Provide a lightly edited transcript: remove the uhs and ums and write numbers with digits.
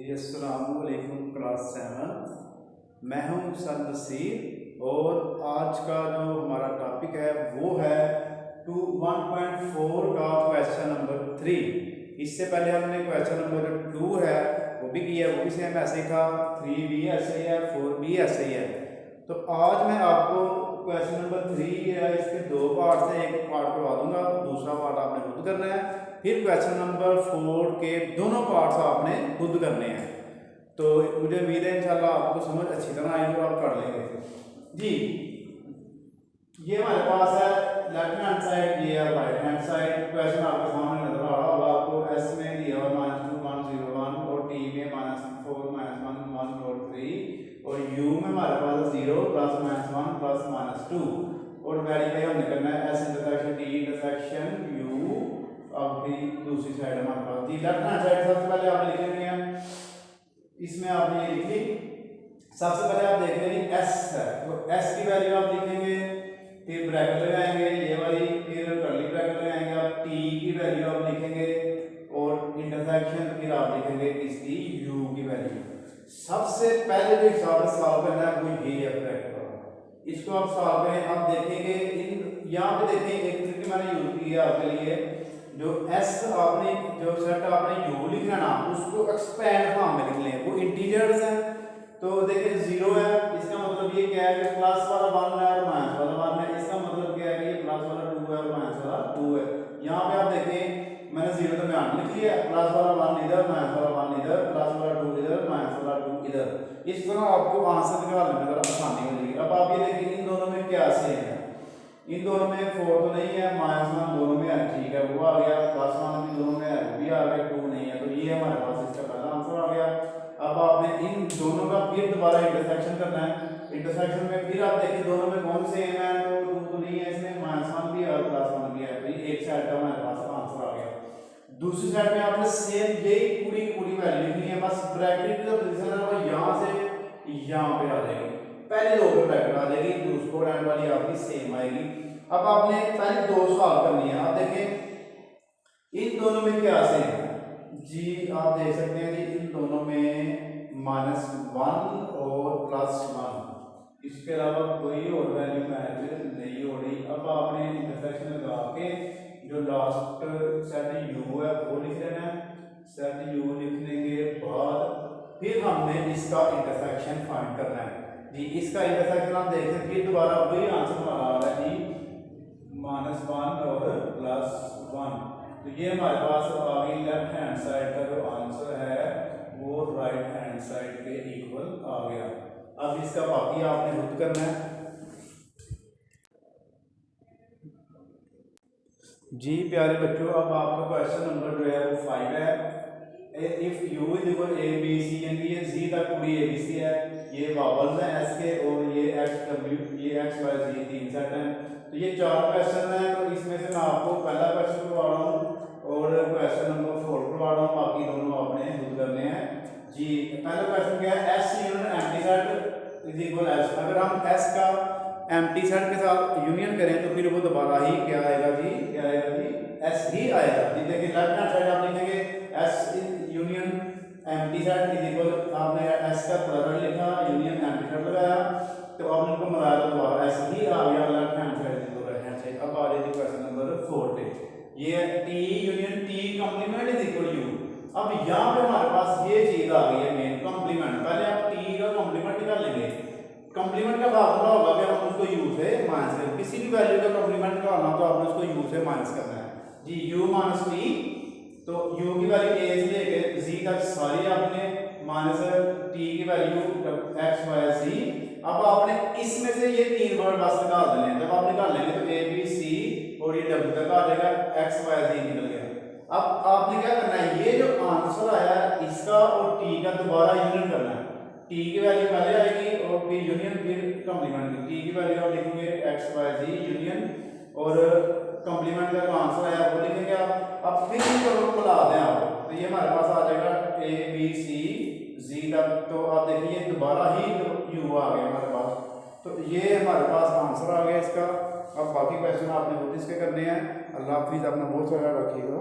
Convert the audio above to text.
जी अस्सलाम वालेकुम क्लास 7। मैं हूं सर नसीर और आज का जो हमारा टॉपिक है वो है 1.4 का क्वेश्चन नंबर 3। इससे पहले हमने क्वेश्चन नंबर 2 है वो भी किया, वो भी सेम ऐसे ही था। 3 भी ऐसे ही है, 4 भी ऐसे ही है। तो आज मैं आपको क्वेश्चन नंबर 3 है, इसके दो पार्ट से एक पार्ट करवा दूंगा, दूसरा पार्ट आपने खुद करना है। फिर क्वेश्चन नंबर 4 के दोनों पार्ट्स आपने खुद करने हैं। तो मुझे उम्मीद है इंशाल्लाह आपको समझ अच्छी तरह आएगी और आप कर लेंगे जी। ये हमारे पास है लेफ्ट हैंड साइड, ये है राइट हैंड साइड। क्वेश्चन आपके सामने नजर आ रहा होगा आपको। एस में दिया हुआ -2 1 0 1 और टी में -4 -1 1 और 3 और यू में हमारे पास 0 प्लस -1 प्लस -2 और वेरीफाई हमने करना है S intersection T intersection you. अब भी दूसरी साइड हमारे पास जी लेफ्ट हैंड साइड सबसे पहले आप लिखेंगे हैं, इसमें आपने ये लिखी। सबसे पहले आप देख रहे हैं एस है, तो एस की वैल्यू आप लिखेंगे, फिर ब्रैकेट लगाएंगे ये वाली, फिर कर्ली ब्रैकेट लगाएंगे आप। टी की वैल्यू आप लिखेंगे और इंटरसेक्शन फिर आप लिखेंगे इसकी यू की वैल्यू। सबसे पहले जो हिसाब सॉल्व करना है वो ये है ब्रैकेट वाला, इसको आप सॉल्व करें। आप देखेंगे इन यहाँ पे देखें एक ट्रिक मैंने यूज की है आपके लिए। जो एस आपने जो सेट आपने यू लिखना ना उसको एक्सपेंड फॉर्म में लिख लें, वो इंटीजर्स हैं। तो देखिए 0 है, इसका मतलब ये क्या है कि प्लस वाला 1 है और माइनस वाला 1 है। इसका मतलब क्या है कि ये प्लस वाला 2 है और माइनस वाला 2 है। यहाँ पे आप देखें मैंने 0 तो मैं लिख लिया, प्लस वाला 1 इधर, माइनस वाला 1 इधर, प्लस वाला 2 इधर, माइनस वाला 2 इधर। इस तरह आपको आंसर निकालने में जरा आसानी हो जाएगी। अब आप ये देखिए इन दोनों में क्या सेम है, इन दोनों में 4 तो नहीं है, -1 दोनों में है, ठीक है वो आ गया। +1 भी दोनों में है, वो भी आ गया। 2 नहीं है, तो ये हमारे पास इसका पहला आंसर आ गया। अब आपने इन दोनों का फिर दोबारा इंटरसेक्शन करना है। इंटरसेक्शन में फिर आप देखिए दोनों में कौन सेम है, तो 2 तो नहीं है इसमें, -1 भी और +1 भी है, तो ये एक साइड का हमारे पास आंसर आ गया। दूसरी साइड में आपने सेम यही पूरी वैल्यू लिखनी है, बस ब्रैकेट की जो पोजीशन है वो यहाँ से यहाँ पे आ जाएगी। पहले दो पे ब्रैकेट आ जाएगी, दूसरी एंड वाली आपकी सेम आएगी। अब आपने पहले दो सॉल्व करनी है। आप देखें इन दोनों में क्या सेम है जी, आप देख सकते हैं जी इन दोनों में -1 और +1, इसके अलावा कोई और वैल्यू मैच नहीं हो रही। अब आपने इंटरसेक्शन लगा के जो लास्ट सेट यू है वो लिख लेना है। सेट यू लिखने के बाद फिर हमने इसका इंटरसेक्शन फाइंड करना है जी। इसका इंटरसेक्शन आप देखते फिर दोबारा वही आंसर हमारा आ रहा है जी, -1 और +1। तो ये हमारे पास आ गई लेफ्ट हैंड साइड का जो आंसर है वो राइट हैंड साइड के इक्वल आ गया। अब इसका बाकी आपने खुद करना है जी प्यारे बच्चों। अब आपका क्वेश्चन नंबर जो है वो 5 है। If U is equal A B C, यानी ये जी तक पूरी ए बी सी है, ये वावल्स हैं एस के, और ये एक्स डब्ल्यू, ये एक्स वाई जी 3 सेट हैं। तो ये 4 क्वेश्चन हैं, तो इसमें से मैं आपको पहला क्वेश्चन करवा रहा हूँ और क्वेश्चन नंबर 4 करवा रहा हूँ, बाकी दोनों आपने खुद करने हैं जी। पहला क्वेश्चन क्या है, S union empty set is equal S. अगर हम एस का एम्प्टी सेट के साथ यूनियन करें तो फिर वो दोबारा ही क्या आएगा जी, क्या आएगा जी, एस ही आएगा जी। देखिए लेफ्ट हैंड साइड आप लिखेंगे S union empty set is equal, आपने एस का प्लरल लिखा, यूनियन एम्प्टी सेट लगाया, तो आपने उनको मिलाया तो दोबारा एस ही आ गया लेफ्ट हैंड साइड से राइट हैंड साइड। अब आ जाए क्वेश्चन नंबर 4 पे, ये T union T complement is equal U. अब यहाँ पे हमारे पास ये चीज आ गई है मेन कॉम्प्लीमेंट। पहले आप टी का कॉम्प्लीमेंट निकाल लेंगे। कॉम्प्लीमेंट का फार्मूला होगा कि हम उसको यू से माइनस करें, किसी भी वैल्यू का कॉम्प्लीमेंट निकालना तो आपने उसको यू से माइनस करना है जी। u माइनस टी, तो u की वैल्यू a से लेके z तक सारी आपने माइनस t की वैल्यू x y z। अब आपने इसमें से ये 3 वर्ड बस निकाल देने हैं। जब आप निकाल लेंगे तो a b c और ये w तक आ जाएगा, x y z निकल गया। अब आपने क्या करना है, ये जो आंसर आया इसका और t का दोबारा यूनियन करना है। t की वैल्यू पहले आएगी और फिर यूनियन फिर कॉम्प्लीमेंट। t की वैल्यू आप लिखेंगे x y z यूनियन और कॉम्प्लीमेंट का जो आंसर आया वो लिखेंगे आप। अब फिर इनको मिला दें आप, तो ये हमारे पास आ जाएगा a b c z तक। तो आप देखिए दोबारा ही u आ गया हमारे पास, तो ये हमारे पास आंसर आ गया इसका। अब बाकी क्वेश्चन आपने खुद इसके करने हैं। अल्लाह हाफिज़, अपना बहुत सारा रखिएगा।